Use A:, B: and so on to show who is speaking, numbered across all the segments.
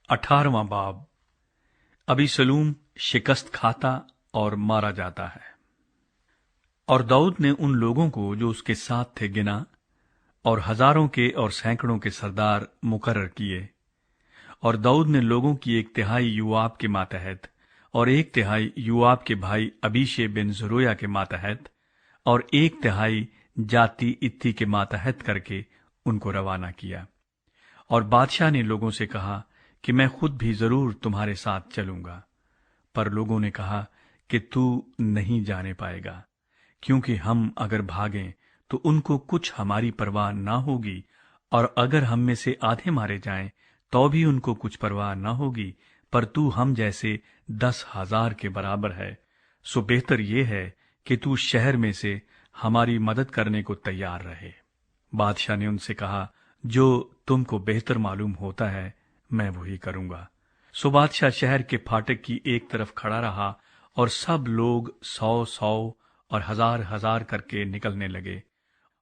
A: 18वां बाब। अबीसलूम शिकस्त खाता और मारा जाता है। और दाऊद ने उन लोगों को जो उसके साथ थे गिना और हजारों के और सैकड़ों के सरदार मुकर्रर किए। और दाऊद ने लोगों की 1/3 योआब के मातहत और 1/3 योआब के भाई अबीशे बिन ज़रूया के मातहत और 1/3 जाति इत्ती के मातहत करके उनको रवाना किया। और बादशाह ने लोगों से कहा कि मैं खुद भी जरूर तुम्हारे साथ चलूंगा। पर लोगों ने कहा कि तू नहीं जाने पाएगा, क्योंकि हम अगर भागें तो उनको कुछ हमारी परवाह ना होगी, और अगर हम में से आधे मारे जाएं तो भी उनको कुछ परवाह ना होगी। पर तू हम जैसे 10,000 के बराबर है, सो बेहतर ये है कि तू शहर में से हमारी मदद करने को तैयार रहे। बादशाह ने उनसे कहा, जो तुमको बेहतर मालूम होता है मैं वही करूंगा। सो बादशाह शहर के फाटक की एक तरफ खड़ा रहा, और सब लोग 100-100 और 1000-1000 करके निकलने लगे।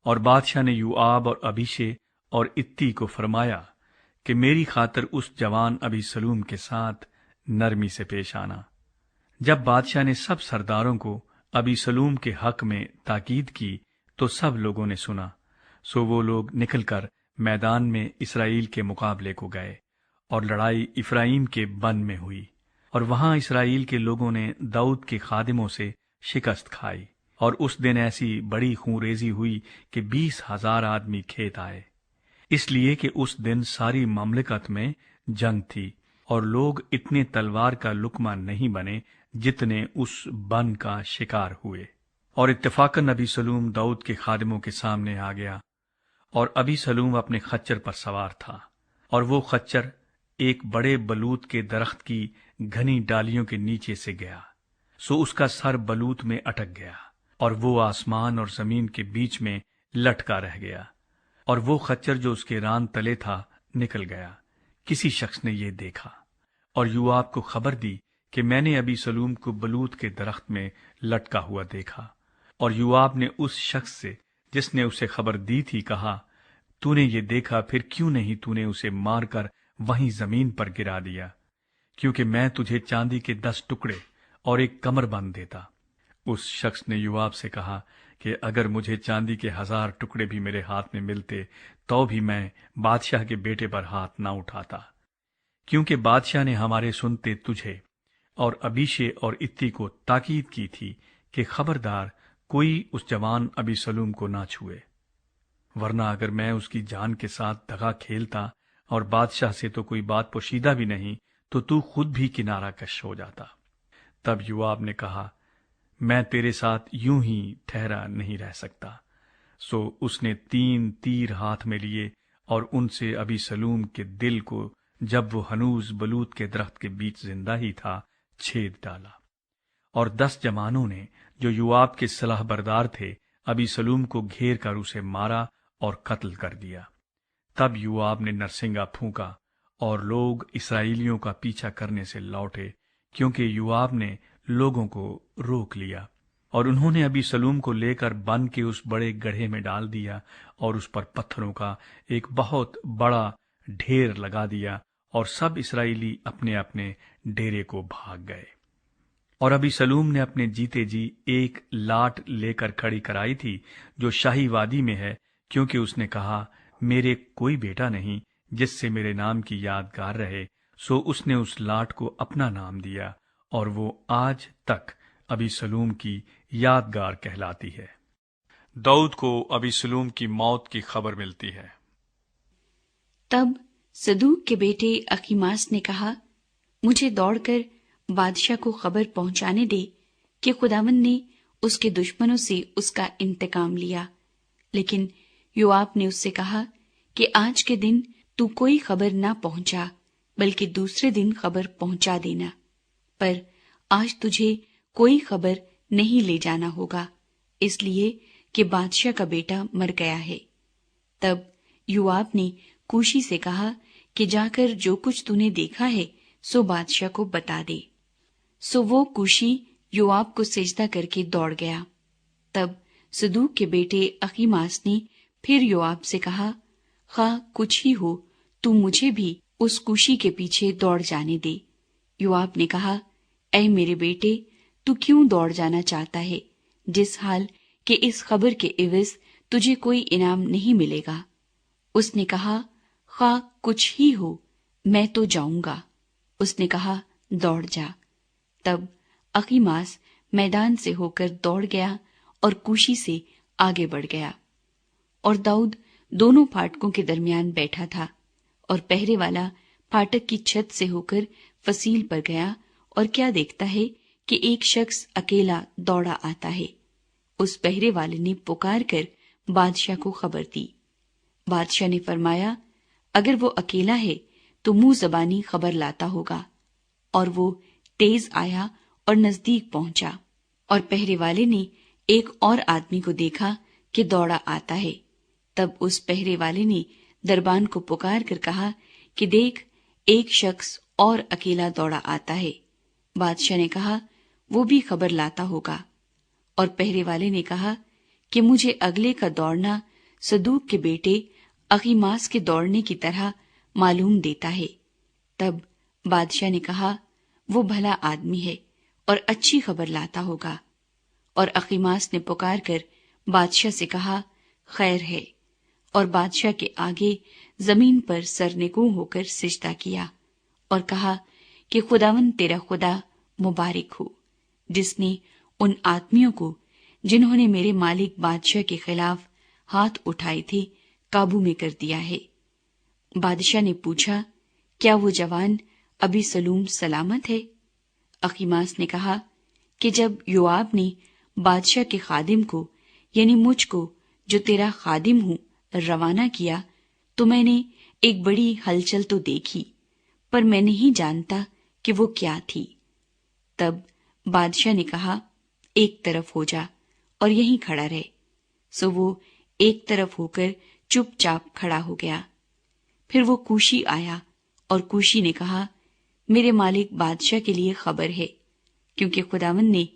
A: और बादशाह ने योआब और अबीशे और इत्ती को फरमाया कि मेरी खातिर उस जवान अबीसलूम के साथ नरमी से पेश आना। जब बादशाह ने सब सरदारों को अबीसलूम के हक में ताकीद की तो सब लोगों ने सुना। सो वो लोग निकलकर मैदान में इसराइल के मुकाबले को गए, और लड़ाई इफ्राइम के बन में हुई। और वहां इसराइल के लोगों ने दाऊद के खादिमों से शिकस्त खाई। और उस दिन ऐसी बड़ी खूंरेजी हुई कि 20,000 आदमी खेत आए, इसलिए कि उस दिन सारी ममलिकत में जंग थी, और लोग इतने तलवार का लुकमा नहीं बने जितने उस बन का शिकार हुए। और इत्तफाकन अबीसलूम दाऊद के खादिमों के सामने आ गया, और अबीसलूम अपने खच्चर पर सवार था, और वो खच्चर एक बड़े बलूत के दरख्त की घनी डालियों के नीचे से गया। सो उसका सर बलूत में अटक गया, और वो आसमान और जमीन के बीच में लटका रह गया। और वो खच्चर जो उसके रान तले था निकल गया। किसी शख्स ने ये देखा और योआब को खबर दी कि मैंने अबीसलूम को बलूत के दरख्त में लटका हुआ देखा। और योआब ने उस शख्स से जिसने उसे खबर दी थी कहा, तूने ये देखा, फिर क्यों नहीं तूने उसे मारकर वहीं जमीन पर गिरा दिया, क्योंकि मैं तुझे चांदी के 10 टुकड़े और एक कमरबंद देता। उस शख्स ने योआब से कहा कि अगर मुझे चांदी के 1000 टुकड़े भी मेरे हाथ में मिलते तो भी मैं बादशाह के बेटे पर हाथ ना उठाता, क्योंकि बादशाह ने हमारे सुनते तुझे और अबीशे और इत्ती को ताकीद की थी कि खबरदार कोई उस जवान अबीसलूम को ना छुए, वरना अगर मैं उसकी जान के साथ दगा खेलता और बादशाह से तो कोई बात पोशीदा भी नहीं, तो तू खुद भी किनारा कश हो जाता। तब योआब ने कहा, मैं तेरे साथ यूं ही ठहरा नहीं रह सकता। सो उसने 3 तीर हाथ में लिए और उनसे अबीसलूम के दिल को, जब वो हनूज बलूत के दरख्त के बीच जिंदा ही था, छेद डाला। और 10 जवानों ने जो योआब के सलाह बरदार थे अबीसलूम को घेर कर उसे मारा और कत्ल कर दिया। तब योआब ने नरसिंगा फूंका और लोग इसराइलियों का पीछा करने से लौटे, क्योंकि योआब ने लोगों को रोक लिया। और उन्होंने अबीसलूम को लेकर बन के उस बड़े गड्ढे में डाल दिया और उस पर पत्थरों का एक बहुत बड़ा ढेर लगा दिया, और सब इसराइली अपने अपने डेरे को भाग गए। और अबीसलूम ने अपने जीते जी एक लाट लेकर खड़ी कराई थी जो शाही वादी में है, क्योंकि उसने कहा, मेरे कोई बेटा नहीं जिससे मेरे नाम की यादगार रहे। सो उसने उस लाट को अपना नाम दिया, और वो आज तक अबीसलूम की यादगार कहलाती है। दाऊद को अबीसलूम की मौत की खबर मिलती है।
B: तब सदूक के बेटे अकीमास ने कहा, मुझे दौड़कर बादशाह को खबर पहुंचाने दे कि खुदावंद ने उसके दुश्मनों से उसका इंतकाम लिया। लेकिन योआब ने उससे कहा कि आज के दिन तू कोई खबर ना पहुंचा, बल्कि दूसरे दिन खबर पहुंचा देना। पर आज तुझे कोई खबर नहीं ले जाना होगा, इसलिए कि बादशाह का बेटा मर गया है। तब योआब ने कूशी से कहा कि जाकर जो कुछ तूने देखा है सो बादशाह को बता दे। सो वो कूशी योआब को सिजदा करके दौड़ गया। तब सदूक के बेटे अकीमास ने फिर योआब से कहा, खा कुछ ही हो, तू मुझे भी उस कुशी के पीछे दौड़ जाने दे। योआब ने कहा, ऐ मेरे बेटे, तू क्यों दौड़ जाना चाहता है, जिस हाल कि इस खबर के एवज तुझे कोई इनाम नहीं मिलेगा। उसने कहा, खा कुछ ही हो, मैं तो जाऊंगा। उसने कहा, दौड़ जा। तब अकीमास मैदान से होकर दौड़ गया और कुशी से आगे बढ़ गया। और दाऊद दोनों फाटकों के दरमियान बैठा था, और पहरे वाला फाटक की छत से होकर फसील पर गया, और क्या देखता है कि एक शख्स अकेला दौड़ा आता है। उस पहरे वाले ने पुकार कर बादशाह को खबर दी। बादशाह ने फरमाया, अगर वो अकेला है तो मुंह जबानी खबर लाता होगा। और वो तेज आया और नजदीक पहुंचा, और पहरे वाले ने एक और आदमी को देखा कि दौड़ा आता है। तब उस पहरे वाले ने दरबान को पुकार कर कहा कि देख, एक शख्स और अकेला दौड़ा आता है। बादशाह ने कहा, वो भी खबर लाता होगा। और पहरे वाले ने कहा कि मुझे अगले का दौड़ना सदूक के बेटे अकीमास के दौड़ने की तरह मालूम देता है। तब बादशाह ने कहा, वो भला आदमी है और अच्छी खबर लाता होगा। और अकीमास ने पुकार कर बादशाह से कहा, खैर है। और बादशाह के आगे जमीन पर सरनेगू होकर सिजदा किया और कहा कि खुदावंद तेरा खुदा मुबारक हो, जिसने उन आदमियों को जिन्होंने मेरे मालिक बादशाह के खिलाफ हाथ उठाए थे काबू में कर दिया है। बादशाह ने पूछा, क्या वो जवान अभी सलूम सलामत है? अकीमास ने कहा कि जब योआब ने बादशाह के खादिम को, यानी मुझको जो तेरा खादिम हूं, रवाना किया, तो मैंने एक बड़ी हलचल तो देखी, पर मैं नहीं जानता कि वो क्या थी। तब बादशाह ने कहा, एक तरफ हो जा और यहीं खड़ा रह। सो वो एक तरफ होकर चुपचाप खड़ा हो गया। फिर वो कुशी आया, और कुशी ने कहा, मेरे मालिक बादशाह के लिए खबर है, क्योंकि खुदावंद ने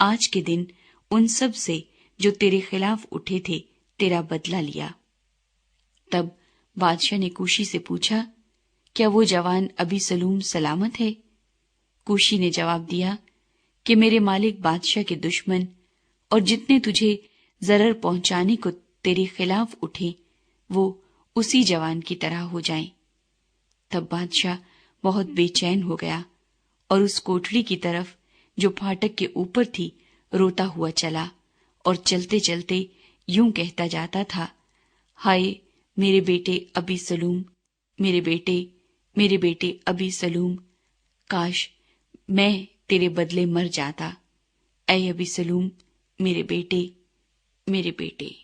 B: आज के दिन उन सब से जो तेरे खिलाफ उठे थे तेरा बदला लिया। तब बादशाह ने कुशी से पूछा, क्या वो जवान अभी सलूम सलामत है? कुशी ने जवाब दिया कि मेरे मालिक बादशाह के दुश्मन और जितने तुझे जरर पहुंचाने को तेरे खिलाफ उठे, वो उसी जवान की तरह हो जाएं। तब बादशाह बहुत बेचैन हो गया और उस कोठरी की तरफ जो फाटक के ऊपर थी रोता हुआ चला, और चलते चलते यूं कहता जाता था, हाय मेरे बेटे अबी सलूम, मेरे बेटे अबी सलूम, काश मैं तेरे बदले मर जाता। ऐ अबी सलूम, मेरे बेटे।